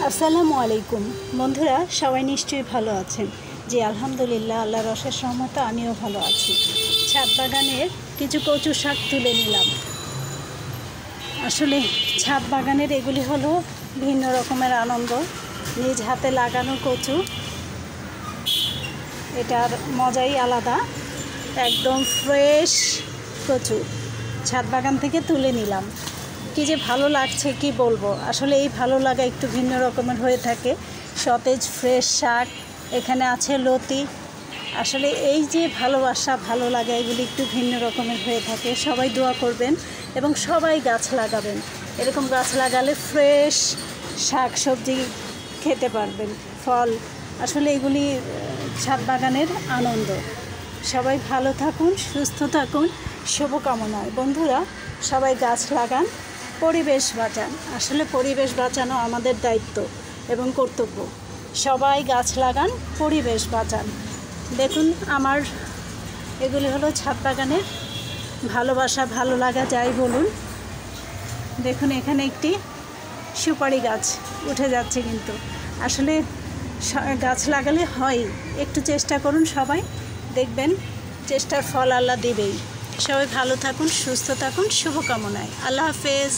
আসসালামু আলাইকুম বন্ধুরা, সবাই নিশ্চয়ই ভালো আছেন। জি আলহামদুলিল্লাহ, আল্লাহর অশেষ রহমতে আমিও ভালো আছি। ছাদ বাগানের কিছু কচু শাক তুলে নিলাম। আসলে ছাদ বাগানের এগুলি হলো ভিন্ন রকমের আনন্দ। নিজ হাতে লাগানো কচু, এটার মজাই আলাদা। একদম ফ্রেশ কচু ছাদ বাগান থেকে তুলে নিলাম। কি যে ভালো লাগছে কি বলবো। আসলে এই ভালো লাগা একটু ভিন্ন রকমের হয়ে থাকে। সতেজ ফ্রেশ শাক, এখানে আছে লতি। আসলে এই যে ভালোবাসা ভালো লাগা, এগুলি একটু ভিন্ন রকমের হয়ে থাকে। সবাই দোয়া করবেন এবং সবাই গাছ লাগাবেন। এরকম গাছ লাগালে ফ্রেশ শাক সবজি খেতে পারবেন, ফল। আসলে এগুলি ছাদ বাগানের আনন্দ। সবাই ভালো থাকুন, সুস্থ থাকুন, শুভকামনায়। বন্ধুরা, সবাই গাছ লাগান, পরিবেশ বাঁচান। আসলে পরিবেশ বাঁচানো আমাদের দায়িত্ব এবং কর্তব্য। সবাই গাছ লাগান, পরিবেশ বাঁচান। দেখুন, আমার এগুলি হলো ছাদ বাগানের ভালোবাসা ভালো লাগা, যাই বলুন। দেখুন, এখানে একটি সুপারি গাছ উঠে যাচ্ছে। কিন্তু আসলে গাছ লাগালে হয়, একটু চেষ্টা করুন সবাই, দেখবেন চেষ্টার ফল আল্লাহ দিবেই। সবাই ভালো থাকুন, সুস্থ থাকুন, শুভকামনায়। আল্লাহ হাফেজ।